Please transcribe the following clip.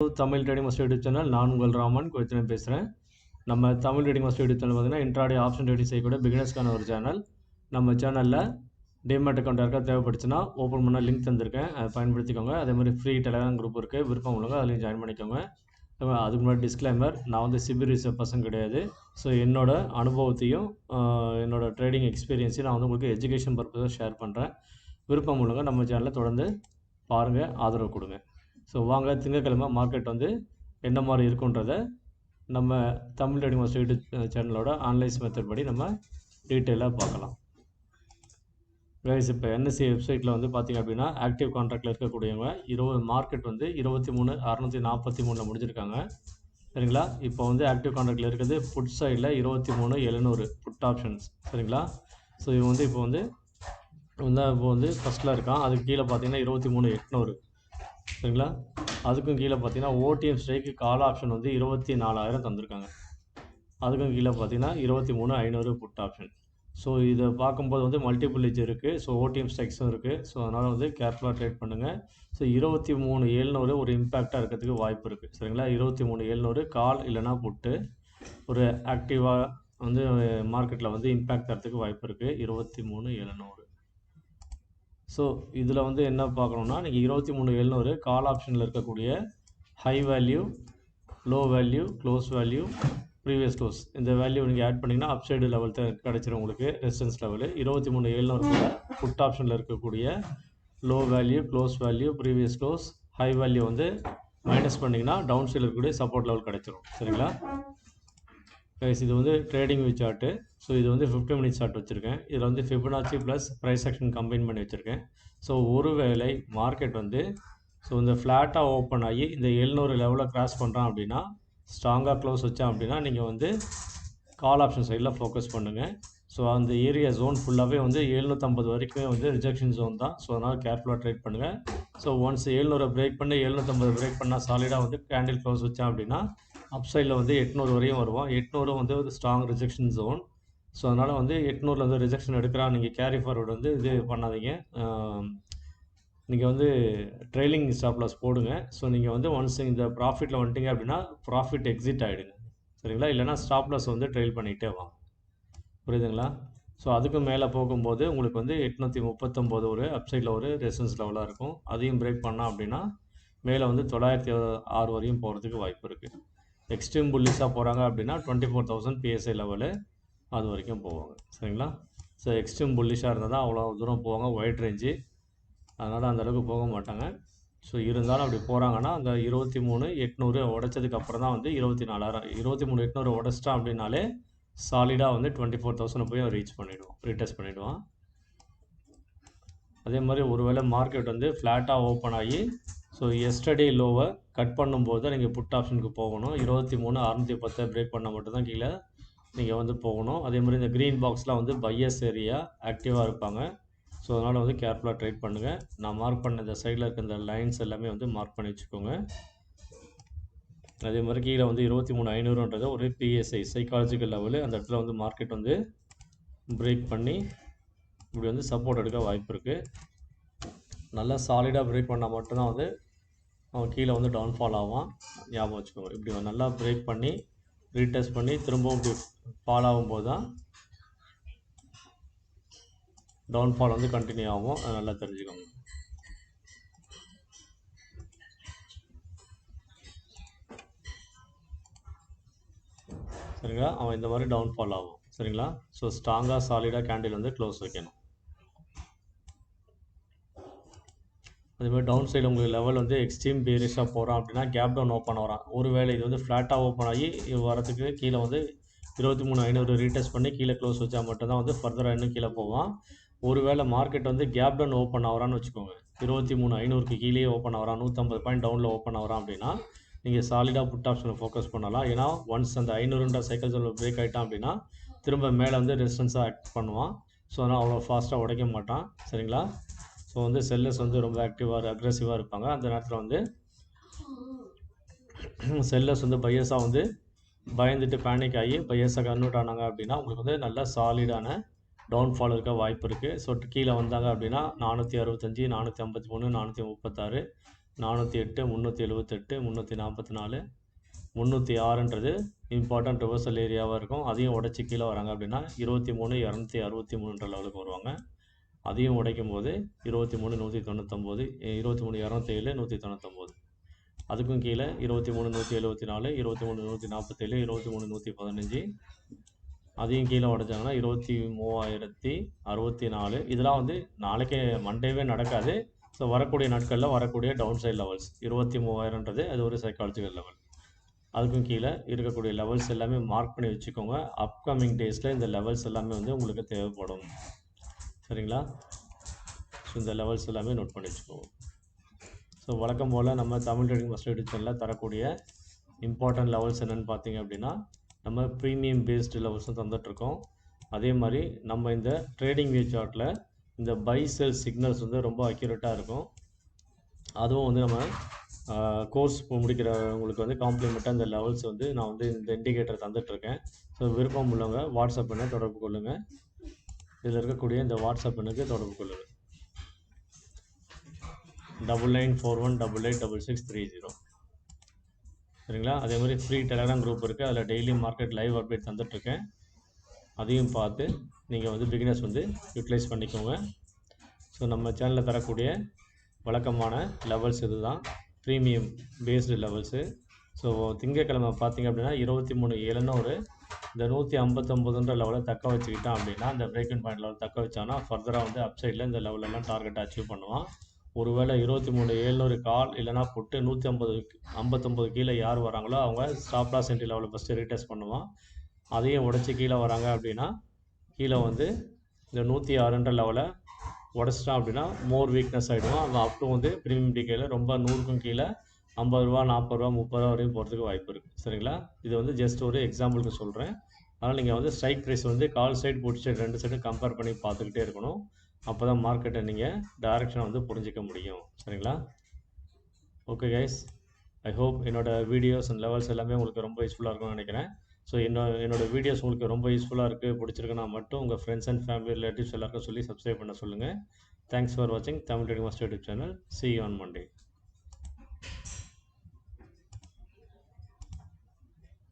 Tamil trading master YouTube channel. நான் உங்கள் ராமன் கோயத்தினம் பேசுகிறேன். நம்ம Tamil trading master YouTube channel பார்த்தீங்கன்னா இன்ட்ராடே ஆப்ஷன் ட்ரேடிங் செய்யக்கூடிய பிகினர்ஸ்க்கான ஒரு சேனல். நம்ம சேனலில் டிமேட் அக்கௌண்ட் யாருக்கா தேவைப்படுச்சுன்னா ஓப்பன் பண்ண லிங்க் தந்திருக்கேன், அதை பயன்படுத்திக்கோங்க. அதே மாதிரி ஃப்ரீ டெலிகிராம் குரூப் இருக்குது, விருப்பம் உள்ளவங்க அதுலேயும் ஜாயின் பண்ணிக்கோங்க. அதுக்கு முன்னாடி டிஸ்க்ளைமர், நான் வந்து சிபி ரிசர்வ் பர்சன் கிடையாது. ஸோ என்னோட அனுபவத்தையும் என்னோட ட்ரேடிங் எக்ஸ்பீரியன்ஸையும் நான் வந்து உங்களுக்கு எஜுகேஷன் பர்பஸாக ஷேர் பண்ணுறேன். விருப்பம் உள்ளவங்க நம்ம சேனலை தொடர்ந்து பாருங்கள், ஆதரவு கொடுங்க. ஸோ வாங்க, திங்கட்கிழமை மார்க்கெட் வந்து என்ன மாதிரி இருக்குன்றதை நம்ம தமிழ் ட்ரேடிங் மாஸ்டர் யூடியூப் சேனலோட அனலைஸ் மெத்தட் படி நம்ம டீட்டெயிலாக பார்க்கலாம். கைஸ், இப்போ என்எஸ்சி வெப்சைட்டில் வந்து பார்த்திங்க அப்படின்னா ஆக்டிவ் கான்ட்ராக்டில் இருக்கக்கூடியவங்க மார்க்கெட் வந்து 23,643 முடிஞ்சிருக்காங்க, சரிங்களா. இப்போ வந்து ஆக்டிவ் கான்ட்ராக்டில் இருக்குது புட் சைடில் 23,700 புட் ஆப்ஷன்ஸ், சரிங்களா. ஸோ இவன் வந்து இப்போ வந்து ஃபஸ்ட்டில் இருக்கான். அதுக்கு கீழே பார்த்தீங்கன்னா 23,800, சரிங்களா. அதுக்கும் கீழே பார்த்தீங்கன்னா ஓடிஎம் ஸ்ட்ரைக்கு கால் ஆப்ஷன் வந்து 24,000 தந்திருக்காங்க. அதுக்கும் கீழே பார்த்தீங்கன்னா 23,500 புட் ஆப்ஷன். ஸோ இதை பார்க்கும்போது வந்து மல்டிபிள் எட்ஜ் இருக்குது. ஸோ ஓடிஎம் ஸ்ட்ரைக்ஸும் இருக்குது. ஸோ அதனால் வந்து கேர்ஃபுல்லாக ட்ரேட் பண்ணுங்கள். ஸோ 23,700 ஒரு இம்பேக்டாக இருக்கிறதுக்கு வாய்ப்பு இருக்குது, சரிங்களா. 23,700 கால் இல்லைனா புட்டு ஒரு ஆக்டிவாக வந்து மார்க்கெட்டில் வந்து இம்பேக்ட் தரத்துக்கு வாய்ப்பு இருக்குது. 23,700. ஸோ இதில் வந்து என்ன பார்க்கணுன்னா, நீங்கள் 23,700 கால் ஆப்ஷனில் இருக்கக்கூடிய high value, low value, close value, previous close, இந்த வேல்யூ நீங்கள் ஆட் பண்ணிங்கன்னா அப்சைடு லெவல் கிடச்சிரும் உங்களுக்கு, ரெசிஸ்டன்ஸ் லெவலு. 23,700 புட் ஆப்ஷனில் இருக்கக்கூடிய low value, close value, previous close, high value வந்து மைனஸ் பண்ணிங்கன்னா டவுன் சைடில் இருக்கக்கூடிய சப்போர்ட் லெவல் கிடச்சிரும், சரிங்களா. கைஸ், இது வந்து ட்ரேடிங் வியூ சார்ட்டு. ஸோ இது வந்து 50 மினிட்ஸ் சார்ட் வச்சுருக்கேன். இதில் வந்து Fibonacci plus price action combine பண்ணி வச்சுருக்கேன். ஸோ ஒருவேளை மார்க்கெட் வந்து இந்த ஃப்ளாட்டாக ஓப்பன் ஆகி இந்த 700 லெவலில் கிராஸ் பண்ணுறான் அப்படின்னா, ஸ்ட்ராங்காக க்ளோஸ் வச்சான் அப்படின்னா நீங்கள் வந்து கால் ஆப்ஷன் சைடில் ஃபோக்கஸ் பண்ணுங்கள். ஸோ அந்த ஏரியா ஜோன் ஃபுல்லாகவே வந்து 750 வரைக்குமே வந்து ரிஜெக்ஷன் ஜோன் தான். ஸோ அதனால் கேர்ஃபுல்லாக ட்ரேட் பண்ணுங்கள். ஸோ ஒன்ஸ் 700 பிரேக் பண்ணி 750 பிரேக் பண்ணால் சாலிடாக வந்து கேண்டில் க்ளோஸ் வச்சான் அப்படின்னா அப்சைடில் வந்து 800 வரையும் வருவோம். 800 வந்து ஒரு ஸ்ட்ராங் ரிஜெக்ஷன் ஜோன். ஸோ அதனால் வந்து 800 வந்து ரிஜெக்ஷன் எடுக்கிறான், நீங்கள் கேரி ஃபார்வர்டு வந்து இது பண்ணாதீங்க. நீங்கள் வந்து ட்ரெயிலிங் ஸ்டாப் லாஸ் போடுங்க. ஸோ நீங்கள் வந்து ஒன்ஸ் இந்த ப்ராஃபிட்டில் வந்துட்டீங்க அப்படின்னா ப்ராஃபிட் எக்ஸிட் ஆகிடுங்க, சரிங்களா. இல்லைனா ஸ்டாப் லாஸ் வந்து ட்ரெயில் பண்ணிகிட்டே வாங்க, புரியுதுங்களா. ஸோ அதுக்கு மேலே போகும்போது உங்களுக்கு வந்து 839 ஒரு அப்சைடில் ஒரு ரெசிஸ்டன்ஸ் லெவலாக இருக்கும். அதையும் பிரேக் பண்ணால் அப்படின்னா மேலே வந்து 906 வரையும் போகிறதுக்கு வாய்ப்பு இருக்குது. எக்ஸ்ட்ரீம் புல்லிஷாக போகிறாங்க அப்படின்னா 24,000 PSI லெவலு அது வரைக்கும் போவாங்க, சரிங்களா. ஸோ எக்ஸ்ட்ரீம் புல்லிஷாக இருந்தால் தான் அவ்வளோ தூரம் போவாங்க, ஒயிட் ரேஞ்சு, அதனால் அந்தளவுக்கு போக மாட்டாங்க. ஸோ இருந்தாலும் அப்படி போகிறாங்கன்னா அந்த 23,800 உடைச்சதுக்கு அப்புறம் தான் வந்து 24,000, 23,800 உடைச்சிட்டான் அப்படின்னாலே சாலிடாக வந்து 24,000 போய் ரீச் பண்ணிவிடுவோம், ரீடெஸ்ட் பண்ணிவிடுவான். அதே மாதிரி ஒருவேளை மார்க்கெட் வந்து ஃப்ளாட்டாக ஓப்பன் ஆகி ஸோ எஸ்டர்டே லோவை கட் பண்ணும்போது தான் நீங்கள் புட் ஆப்ஷனுக்கு போகணும். 23,610 பிரேக் பண்ணால் மட்டும்தான் கீழே நீங்கள் வந்து போகணும். அதே மாதிரி இந்த க்ரீன் பாக்ஸ்லாம் வந்து பையர்ஸ் ஏரியா ஆக்டிவாக இருப்பாங்க. ஸோ அதனால் வந்து கேர்ஃபுல்லாக ட்ரேட் பண்ணுங்கள். நான் மார்க் பண்ண இந்த சைடில் இருக்க இந்த லைன்ஸ் எல்லாமே வந்து மார்க் பண்ணி வச்சுக்கோங்க. அதே மாதிரி கீழே வந்து 23,500ன்றது ஒரு PSI சைக்காலஜிக்கல் லெவலு. அந்த இடத்துல வந்து மார்க்கெட் வந்து பிரேக் பண்ணி இப்படி வந்து சப்போர்ட் எடுக்க வாய்ப்பு இருக்குது. நல்லா சாலிடாக பிரேக் பண்ணால் மட்டும்தான் வந்து அவன் கீழே வந்து டவுன்ஃபால் ஆவான், ஞாபகம் வச்சுக்கோங்க. இப்படி நல்லா பிரேக் பண்ணி ரீடெஸ்ட் பண்ணி திரும்பவும் இப்படி ஃபால் ஆகும்போது தான் டவுன்ஃபால் வந்து கண்டினியூ ஆகும், அதை நல்லா தெரிஞ்சுக்கோங்க. சரிங்களா, அவன் இந்த மாதிரி டவுன்ஃபால் ஆகும், சரிங்களா. ஸோ ஸ்ட்ராங்காக சாலிடாக கேண்டில் வந்து க்ளோஸ் வைக்கணும். அதேமாதிரி டவுன் சைடு உங்களுக்கு லெவல் வந்து எக்ஸ்ட்ரீம் பேரிஷாக போகிறான் அப்படின்னா கேப் டவுன் ஓப்பன் வரான். ஒருவேளை இது வந்து ஃப்ளாட்டாக ஓப்பன் ஆகி வரதுக்கு கீழே வந்து 23,500 ரீடெஸ்ட் பண்ணி கீழே க்ளோஸ் வச்சா மட்டும்தான் வந்து ஃபர்தராக இன்னும் கீழே போவான். ஒருவேளை மார்க்கெட் வந்து கேப் டவுன் ஓப்பன் ஆகிறான்னு வச்சுக்கோங்க, 23,500க்கு கீழே ஓப்பன் ஆகிறான், 150 பாயிண்ட் டவுனில் ஓப்பன் ஆகிறான் அப்படின்னா நீங்கள் சாலிடாக புட் ஆப்ஷனை ஃபோக்கஸ் பண்ணலாம். ஏன்னா ஒன்ஸ் அந்த 500 சைக்கிள் ஜோனில் பிரேக் ஆகிட்டான் அப்படின்னா திரும்ப மேலே வந்து ரெசிஸ்டன்ஸாக ஆக்ட் பண்ணுவான். ஸோ அதனால் அவ்வளோ ஃபாஸ்ட்டாக உடைக்க மாட்டான், சரிங்களா. ஸோ வந்து செல்லர்ஸ் வந்து ரொம்ப ஆக்டிவாக அக்ரெசிவாக இருப்பாங்க. அந்த நேரத்தில் வந்து செல்லர்ஸ் வந்து பையர்ஸாக வந்து பயந்துட்டு பேனிக் ஆகி பையர்ஸாக கன்வெர்ட் ஆனாங்க அப்படின்னா உங்களுக்கு வந்து நல்ல சாலிடான டவுன்ஃபால் இருக்க வாய்ப்பு இருக்குது. ஸோ கீழே வந்தாங்க அப்படின்னா 465, 453, 436 408, 378, 344, 306ன்றது இம்பார்ட்டன்ட் ரிவர்சல் ஏரியாவாக இருக்கும். அதையும் உடச்சி கீழே வராங்க அப்படின்னா 23, 263ன்ற லெவலுக்கு வருவாங்க. அதையும் உடைக்கும் போது 23, 199, 23, 207, 199. அதுக்கும் கீழே 23, 174, 23, 147, 23, 115. அதையும் கீழே உடைச்சாங்கன்னா 23,064. இதெல்லாம் வந்து நாளைக்கு மண்டேவே நடக்காது. ஸோ வரக்கூடிய நாட்களில் வரக்கூடிய டவுன் சைட் லெவல்ஸ் 23,000ன்றது அது ஒரு சைக்காலஜிக்கல் லெவல். அதுக்கும் கீழே இருக்கக்கூடிய லெவல்ஸ் எல்லாமே மார்க் பண்ணி வச்சுக்கோங்க. அப்கமிங் டேஸில் இந்த லெவல்ஸ் எல்லாமே வந்து உங்களுக்கு தேவைப்படும். சரிங்களா? ஸோ இந்த லெவல்ஸ் எல்லாமே நோட் பண்ணி வச்சுக்கோங்க. ஸோ வழக்கம் போல் நம்ம தமிழ் ட்ரேடிங் மாஸ்டர் யூடியூப் சேனலில் தரக்கூடிய இம்பார்ட்டன்ட் லெவல்ஸ் என்னென்னு பார்த்தீங்க அப்படின்னா, நம்ம ப்ரீமியம் பேஸ்டு லெவல்ஸும் தந்துட்டுருக்கோம். அதே மாதிரி நம்ம இந்த ட்ரேடிங் வியூ சார்ட்டில் இந்த பை செல் சிக்னல்ஸ் வந்து ரொம்ப அக்யூரேட்டாக இருக்கும். அதுவும் வந்து நம்ம கோர்ஸ் முடிக்கிறவங்களுக்கு வந்து காம்ப்ளிமெண்ட்டாக இந்த லெவல்ஸ் வந்து நான் வந்து இந்த இண்டிகேட்டர் தந்துட்டுருக்கேன். ஸோ விருப்பம் உள்ளவங்க வாட்ஸ்அப் எண்ணை தொடர்பு கொள்ளுங்கள். இதில் இருக்கக்கூடிய இந்த வாட்ஸ்அப் எண்ணுக்கு தொடர்பு கொள்ளுங்கள். 9941886630. சரிங்களா? அதே மாதிரி ஃப்ரீ டெலகிராம் குரூப் இருக்குது. அதில் டெய்லி மார்க்கெட் லைவ் அப்டேட் தந்துட்டுருக்கேன். அதையும் பார்த்து நீங்கள் வந்து பிகினர்ஸ் வந்து யூட்டிலைஸ் பண்ணிக்கோங்க. ஸோ நம்ம சேனலில் தரக்கூடிய வழக்கமான லெவல்ஸ் இது தான், ப்ரீமியம் பேஸ்டு லெவல்ஸு. ஸோ திங்கக்கிழமை பார்த்தீங்க அப்படின்னா 23,700 இந்த 159ன்ற லெவலை தக்க வச்சுக்கிட்டான் அப்படின்னா, இந்த பிரேக் இன் பாயிண்ட் லெவல் தக்க வச்சானா ஃபர்தராக வந்து அப்சைடில் இந்த லெவலெல்லாம் டார்கெட்டை அச்சீவ் பண்ணுவான். ஒருவேளை 23,700 கால் இல்லைனா புட்டு 159 கீழே யார் வராங்களோ அவங்க ஸ்டாப் லாஸ் என்ட்ரி லெவலை ஃபஸ்ட்டு ரீடெஸ்ட் பண்ணுவான். அதையும் உடச்சி கீழே வராங்க அப்படின்னா கீழே வந்து இந்த 106ன்ற லெவலை உடச்சிட்டான் அப்படின்னா மோர் வீக்னஸ் ஆகிடுவான். அவன் அப் டு வந்து ப்ரீமியம் டிகேயில் ரொம்ப 100க்கும் கீழே 50 ரூபா, 40 ரூபா, 30 ரூபா வரையும் போகிறதுக்கு வாய்ப்பு இருக்குது. சரிங்களா? இது வந்து ஜஸ்ட் ஒரு எக்ஸாம்பிளுக்கு சொல்கிறேன். அதனால் நீங்கள் வந்து ஸ்ட்ரைக் ப்ரைஸ் வந்து கால் சைடு புட் சைடு ரெண்டு சைடும் கம்பேர் பண்ணி பார்த்துக்கிட்டே இருக்கணும். அப்போ தான் மார்க்கெட்டை நீங்கள் டைரெக்ஷனை வந்து புரிஞ்சிக்க முடியும். சரிங்களா? ஓகே கைஸ், ஐ ஹோப் என்னோடய வீடியோஸ் அண்ட் லெவல்ஸ் எல்லாமே உங்களுக்கு ரொம்ப யூஸ்ஃபுல்லாக இருக்கும்னு நினைக்கிறேன். ஸோ என்னோடய வீடியோஸ் உங்களுக்கு ரொம்ப யூஸ்ஃபுல்லாக இருக்குது, பிடிச்சிருக்குன்னா மட்டும் உங்கள் ஃப்ரெண்ட்ஸ் அண்ட் ஃபேமிலி ரிலேட்டிவ்ஸ் எல்லாருக்கும் சொல்லி சப்ஸ்கிரைப் பண்ண சொல்லுங்கள். தேங்க்ஸ் ஃபார் வாட்சிங் Tamil trading master YouTube channel. See you on Monday.